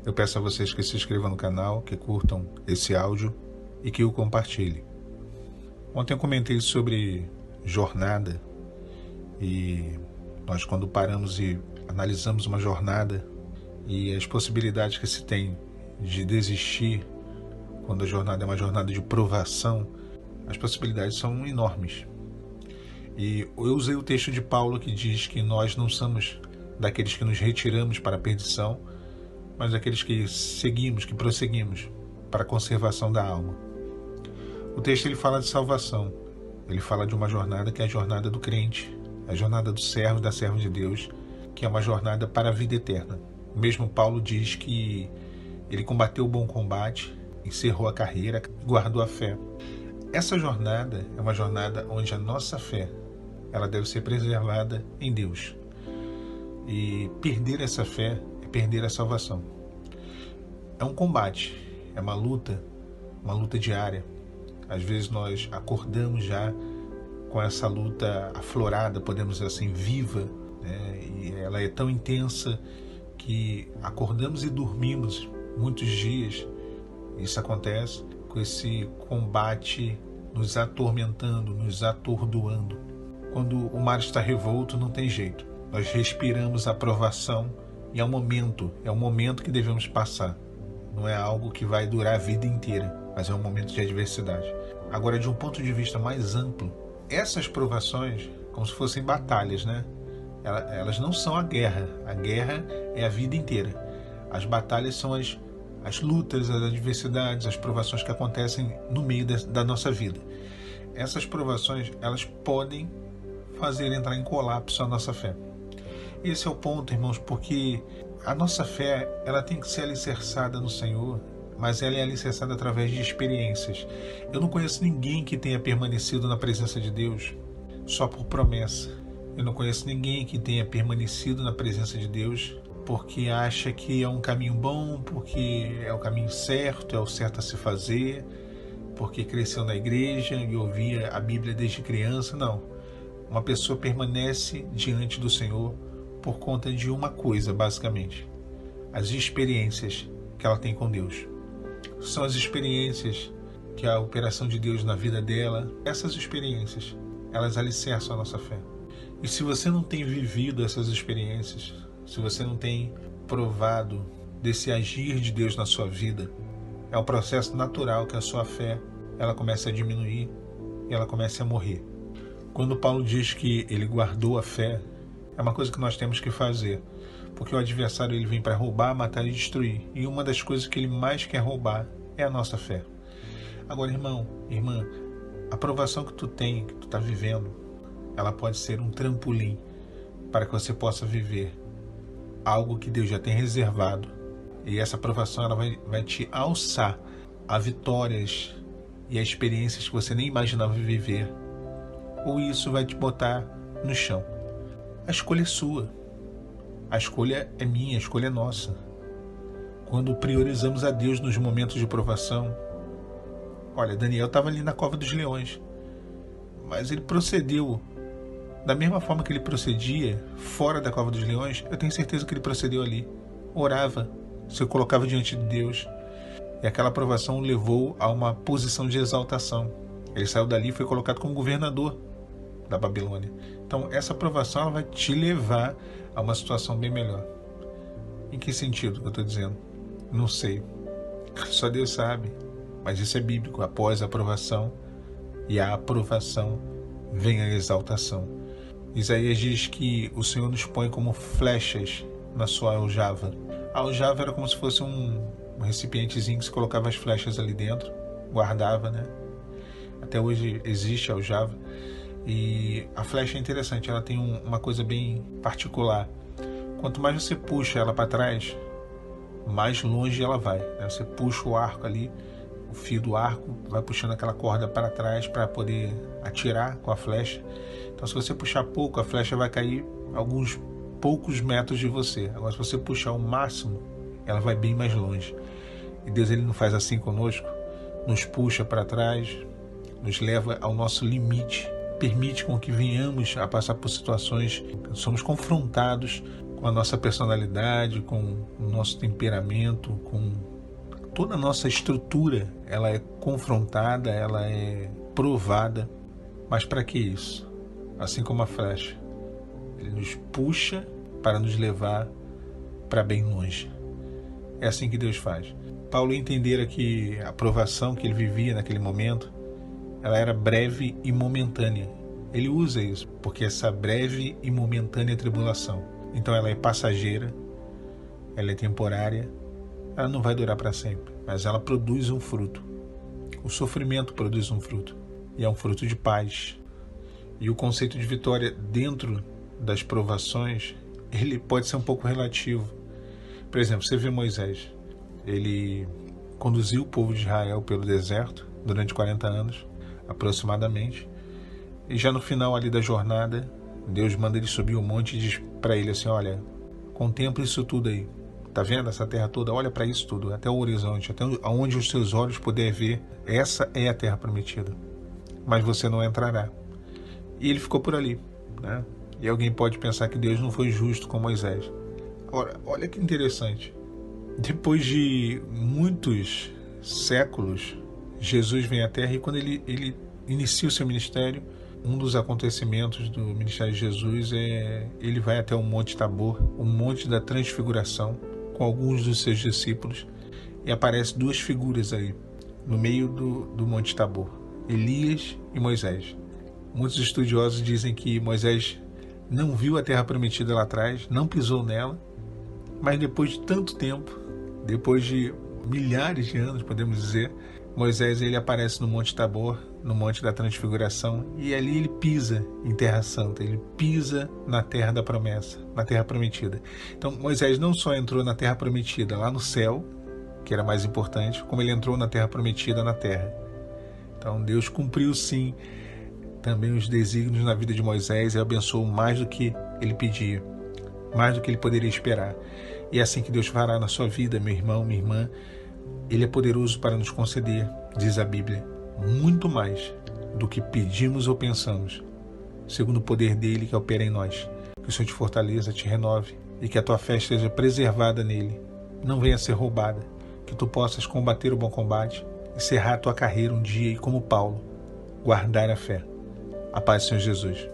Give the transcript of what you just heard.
Eu peço a vocês que se inscrevam no canal, que curtam esse áudio e que o compartilhem. Ontem eu comentei sobre jornada e nós, quando paramos e analisamos uma jornada e as possibilidades que se tem de desistir quando a jornada é uma jornada de provação, as possibilidades são enormes. E eu usei o texto de Paulo que diz que nós não somos daqueles que nos retiramos para a perdição, mas daqueles que seguimos, que prosseguimos para a conservação da alma. O texto ele fala de salvação, ele fala de uma jornada que é a jornada do crente, a jornada do servo e da serva de Deus, que é uma jornada para a vida eterna. O mesmo Paulo diz que ele combateu o bom combate, encerrou a carreira, guardou a fé. Essa jornada é uma jornada onde a nossa fé ela deve ser preservada em Deus. E perder essa fé é perder a salvação. É um combate, é uma luta diária. Às vezes nós acordamos já com essa luta aflorada, podemos dizer assim, viva, né? E ela é tão intensa que acordamos e dormimos muitos dias. Isso acontece com esse combate nos atormentando, nos atordoando. Quando o mar está revolto, não tem jeito. Nós respiramos a provação e é um momento que devemos passar. Não é algo que vai durar a vida inteira, mas é um momento de adversidade. Agora, de um ponto de vista mais amplo, essas provações, como se fossem batalhas, né? Elas não são a guerra é a vida inteira. As batalhas são as lutas, as adversidades, as provações que acontecem no meio da nossa vida. Essas provações, elas podem fazer entrar em colapso a nossa fé. Esse é o ponto, irmãos, porque a nossa fé ela tem que ser alicerçada no Senhor, mas ela é alicerçada através de experiências. Eu não conheço ninguém que tenha permanecido na presença de Deus só por promessa. Eu não conheço ninguém que tenha permanecido na presença de Deus porque acha que é um caminho bom, porque é o caminho certo, é o certo a se fazer, porque cresceu na igreja e ouvia a Bíblia desde criança. Não. Uma pessoa permanece diante do Senhor por conta de uma coisa, basicamente: as experiências que ela tem com Deus. São as experiências que a operação de Deus na vida dela, essas experiências, elas alicerçam a nossa fé. E se você não tem vivido essas experiências, se você não tem provado desse agir de Deus na sua vida, é um processo natural que a sua fé ela começa a diminuir e ela começa a morrer. Quando Paulo diz que ele guardou a fé, é uma coisa que nós temos que fazer, porque o adversário ele vem para roubar, matar e destruir, e uma das coisas que ele mais quer roubar é a nossa fé. Agora, irmão, irmã, a provação que tu tem, que tu está vivendo, ela pode ser um trampolim para que você possa viver algo que Deus já tem reservado, e essa provação ela vai te alçar a vitórias e a experiências que você nem imaginava viver, ou isso vai te botar no chão. A escolha é sua, a escolha é minha, a escolha é nossa. Quando priorizamos a Deus nos momentos de provação, olha, Daniel estava ali na cova dos leões, mas ele procedeu da mesma forma que ele procedia fora da cova dos leões. Eu tenho certeza que ele procedeu ali, orava, se colocava diante de Deus, e aquela provação o levou a uma posição de exaltação. Ele saiu dali e foi colocado como governador da Babilônia. Então essa provação ela vai te levar a uma situação bem melhor. Em que sentido que eu estou dizendo? Não sei, só Deus sabe, mas isso é bíblico. Após a provação e a aprovação vem a exaltação. Isaías diz que o Senhor nos põe como flechas na sua aljava. A aljava era como se fosse um recipientezinho que se colocava as flechas ali dentro, guardava, né? Até hoje existe a aljava. E a flecha é interessante, ela tem uma coisa bem particular. Quanto mais você puxa ela para trás, mais longe ela vai, né? Você puxa o arco ali, o fio do arco vai puxando aquela corda para trás para poder atirar com a flecha. Então se você puxar pouco, a flecha vai cair alguns poucos metros de você. Agora se você puxar o máximo, ela vai bem mais longe. E Deus ele não faz assim conosco, nos puxa para trás, nos leva ao nosso limite, permite com que venhamos a passar por situações, somos confrontados com a nossa personalidade, com o nosso temperamento, com toda a nossa estrutura. Ela é confrontada, ela é provada. Mas para que isso? Assim como a flecha, ele nos puxa para nos levar para bem longe. É assim que Deus faz. Paulo entendera que a provação que ele vivia naquele momento, ela era breve e momentânea. Ele usa isso, porque essa breve e momentânea tribulação, então ela é passageira, ela é temporária, ela não vai durar para sempre, mas ela produz um fruto. O sofrimento produz um fruto, e é um fruto de paz. E o conceito de vitória dentro das provações, ele pode ser um pouco relativo. Por exemplo, você vê Moisés, ele conduziu o povo de Israel pelo deserto durante 40 anos, aproximadamente, e já no final ali da jornada, Deus manda ele subir o monte e diz para ele assim: olha, contempla isso tudo aí, tá vendo essa terra toda? Olha para isso tudo, até o horizonte, até onde os seus olhos puderem ver, essa é a terra prometida, mas você não entrará. E ele ficou por ali, né? E alguém pode pensar que Deus não foi justo com Moisés. Agora, olha que interessante. Depois de muitos séculos, Jesus vem à Terra, e quando ele inicia o seu ministério, um dos acontecimentos do ministério de Jesus é ele vai até o Monte Tabor, o Monte da Transfiguração, com alguns dos seus discípulos, e aparecem duas figuras aí, no meio do Monte Tabor, Elias e Moisés. Muitos estudiosos dizem que Moisés não viu a terra prometida lá atrás, não pisou nela, mas depois de tanto tempo, depois de milhares de anos, podemos dizer, Moisés ele aparece no Monte Tabor, no Monte da Transfiguração, e ali ele pisa em Terra Santa, ele pisa na terra da promessa, na terra prometida. Então Moisés não só entrou na terra prometida lá no céu, que era mais importante, como ele entrou na terra prometida na terra. Então Deus cumpriu sim também os desígnios na vida de Moisés e abençoou mais do que ele pedia, mais do que ele poderia esperar. E é assim que Deus fará na sua vida, meu irmão, minha irmã. Ele é poderoso para nos conceder, diz a Bíblia, muito mais do que pedimos ou pensamos, segundo o poder dele que opera em nós. Que o Senhor te fortaleça, te renove, e que a tua fé esteja preservada nele, não venha a ser roubada, que tu possas combater o bom combate, encerrar a tua carreira um dia e, como Paulo, guardar a fé. A paz do Senhor Jesus.